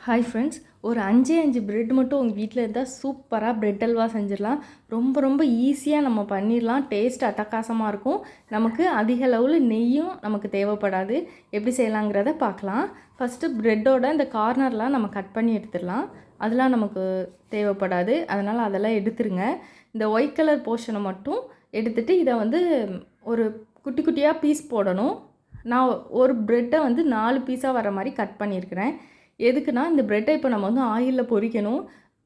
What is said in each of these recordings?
Hi friends, ஒரு 5 bread மட்டும் உங்கள் வீட்டில் இருந்தால் சூப்பராக பிரெட் அல்வா செஞ்சிடலாம். ரொம்ப ஈஸியாக நம்ம பண்ணிடலாம். டேஸ்ட் அட்டகாசமாக இருக்கும். நமக்கு அதிக அளவில் நெய்யும் நமக்கு தேவைப்படாது. எப்படி செய்யலாங்கிறத பார்க்கலாம். ஃபஸ்ட்டு ப்ரெட்டோட இந்த கார்னர்லாம் நம்ம கட் பண்ணி எடுத்துடலாம். அதெல்லாம் நமக்கு தேவைப்படாது, அதனால் அதெல்லாம் எடுத்துருங்க. இந்த ஒயிட் கலர் போர்ஷனை மட்டும் எடுத்துகிட்டு இதை ஒரு குட்டி குட்டியாக பீஸ் போடணும். நான் ஒரு ப்ரெட்டை 4 பீஸாக வர மாதிரி கட் பண்ணியிருக்கிறேன். எதுக்குன்னா, இந்த ப்ரெட்டை இப்போ நம்ம ஆயிலில் பொரிக்கணும்.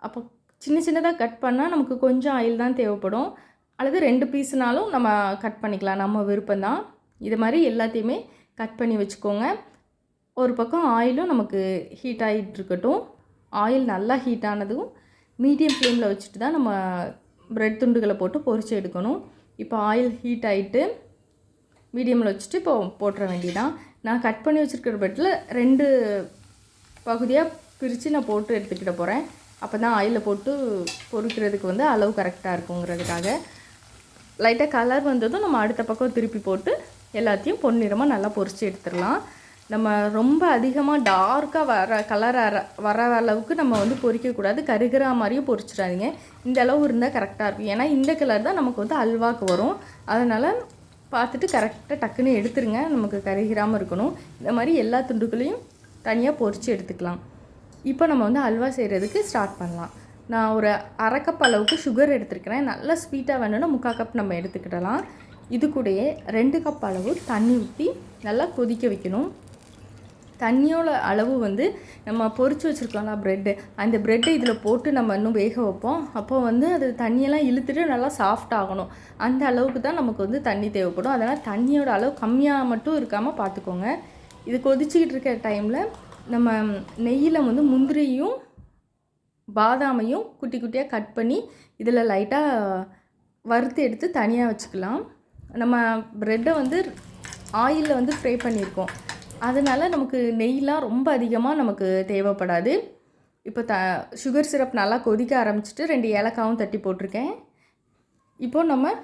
அப்போ சின்னதாக கட் பண்ணால் நமக்கு கொஞ்சம் ஆயில் தான் தேவைப்படும். அல்லது 2 பீஸுனாலும் நம்ம கட் பண்ணிக்கலாம், நம்ம விருப்பம்தான். இது மாதிரி எல்லாத்தையுமே கட் பண்ணி வச்சுக்கோங்க. ஒரு பக்கம் ஆயிலும் நமக்கு ஹீட் ஆகிட்டு இருக்கட்டும். ஆயில் நல்லா ஹீட் ஆனதும் மீடியம் ஃப்ளேமில் வச்சுட்டு தான் நம்ம ப்ரெட் துண்டுகளை போட்டு பொரிச்சு எடுக்கணும். இப்போ ஆயில் ஹீட் ஆகிட்டு மீடியமில் வச்சுட்டு இப்போ போட்டுற வேண்டியதான். நான் கட் பண்ணி வச்சுருக்கிற ப்ரெட்டில் 2 பகுதியாக பிரித்து நான் போட்டு எடுத்துக்கிட்ட போகிறேன். அப்போ தான் ஆயிலில் போட்டு பொரிக்கிறதுக்கு அளவு கரெக்டாக இருக்குங்கிறதுக்காக. லைட்டாக கலர் வந்ததும் நம்ம அடுத்த பக்கம் திருப்பி போட்டு எல்லாத்தையும் பொன்னிறமாக நல்லா பொரித்து எடுத்துடலாம். நம்ம ரொம்ப அதிகமாக டார்க்காக கலர் வர அளவுக்கு நம்ம பொரிக்கக்கூடாது. கருகிற மாதிரியும் பொரிச்சிடாதீங்க. இந்த அளவு இருந்தால் கரெக்டாக இருக்கும். ஏன்னா இந்த கலர் தான் நமக்கு அல்வாக்கு வரும். அதனால் பார்த்துட்டு கரெக்டாக டக்குன்னு எடுத்துருங்க. நமக்கு கருகிராமல் இருக்கணும். இந்த மாதிரி எல்லா துண்டுகளையும் தனியாக பொரித்து எடுத்துக்கலாம். இப்போ நம்ம அல்வா செய்கிறதுக்கு ஸ்டார்ட் பண்ணலாம். நான் ஒரு 1/2 கப் அளவுக்கு சுகர் எடுத்துருக்கிறேன். நல்லா ஸ்வீட்டாக வேணும்னா 3/4 கப் நம்ம எடுத்துக்கிடலாம். இது கூடயே 2 கப் அளவு தண்ணி ஊற்றி நல்லா கொதிக்க வைக்கணும். தண்ணியோட அளவு நம்ம பொரித்து வச்சுருக்கோம்ல ப்ரெட்டு, அந்த ப்ரெட்டை இதில் போட்டு நம்ம இன்னும் வேக வைப்போம். அப்போ அது தண்ணியெல்லாம் இழுத்துட்டு நல்லா சாஃப்ட் ஆகணும். அந்த அளவுக்கு தான் நமக்கு தண்ணி தேவைப்படும். அதனால் தண்ணியோட அளவு கம்மியாக மட்டும் இருக்காமல் பார்த்துக்கோங்க. இது கொதிச்சிக்கிட்டு இருக்க டைமில் நம்ம நெய்யில் முந்திரியும் பாதாமையும் குட்டி குட்டியாக கட் பண்ணி இதில் லைட்டாக வறுத்து எடுத்து தனியாக வச்சுக்கலாம். நம்ம ப்ரெட்டை ஆயிலில் ஃப்ரை பண்ணியிருக்கோம். அதனால் நமக்கு நெய்லாம் ரொம்ப அதிகமாக நமக்கு தேவைப்படாது. இப்போ சுகர் சிரப் நல்லா கொதிக்க ஆரம்பிச்சிட்டு 2 ஏலக்காவும் தட்டி போட்டிருக்கேன். இப்போது நம்ம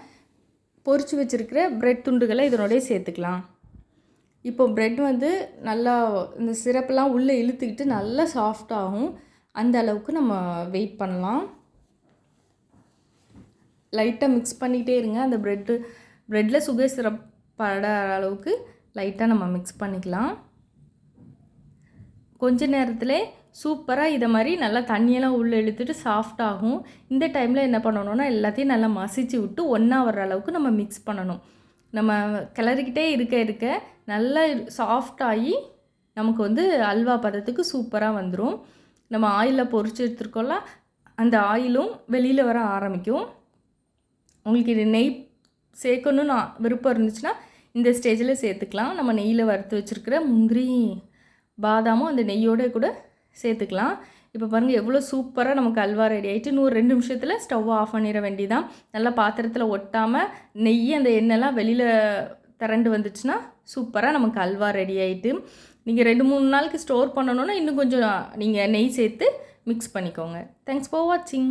பொரித்து வச்சுருக்கிற ப்ரெட் துண்டுகளை இதனோடய சேர்த்துக்கலாம். இப்போ ப்ரெட் நல்லா இந்த சிரப்பெல்லாம் உள்ளே இழுத்துக்கிட்டு நல்லா சாஃப்டாகும். அந்த அளவுக்கு நம்ம வெயிட் பண்ணலாம். லைட்டாக மிக்ஸ் பண்ணிகிட்டே இருங்க. அந்த ப்ரெட்டில் சுகர் சிரப் பட அளவுக்கு லைட்டாக நம்ம மிக்ஸ் பண்ணிக்கலாம். கொஞ்ச நேரத்தில் சூப்பராக இதை மாதிரி நல்லா தண்ணியெல்லாம் உள்ளே இழுத்துட்டு சாஃப்டாகும். இந்த டைமில் என்ன பண்ணணும்னா, எல்லாத்தையும் நல்லா மசிச்சு விட்டு ஒன்றா வர்ற அளவுக்கு நம்ம மிக்ஸ் பண்ணணும். நம்ம கிளறிக்கிட்டே இருக்க நல்லா சாஃப்டாகி நமக்கு அல்வா பதத்துக்கு சூப்பராக வந்துடும். நம்ம ஆயிலில் பொரிச்சு எடுத்துருக்கோம்ல, அந்த ஆயிலும் வெளியில் வர ஆரம்பிக்கும். உங்களுக்கு இது நெய் சேர்க்கணுன்னு விருப்பம் இருந்துச்சுன்னா இந்த ஸ்டேஜில் சேர்த்துக்கலாம். நம்ம நெய்யில் வறுத்து வச்சுருக்கிற முந்திரி பாதாமும் அந்த நெய்யோடு கூட சேர்த்துக்கலாம். இப்போ பாருங்கள் எவ்வளோ சூப்பராக நமக்கு அல்வா ரெடி ஆகிட்டு. இன்னும் 2 நிமிஷத்தில் ஸ்டவ் ஆஃப் பண்ணிட வேண்டியதான். நல்லா பாத்திரத்தில் ஒட்டாமல் நெய் அந்த எண்ணெய்லாம் வெளியில் திரண்டு வந்துச்சுன்னா சூப்பராக நமக்கு அல்வா ரெடி ஆகிட்டு. நீங்கள் 2-3 நாளுக்கு ஸ்டோர் பண்ணணுன்னா இன்னும் கொஞ்சம் நீங்கள் நெய் சேர்த்து மிக்ஸ் பண்ணிக்கோங்க. தேங்க்ஸ் ஃபார் வாட்சிங்.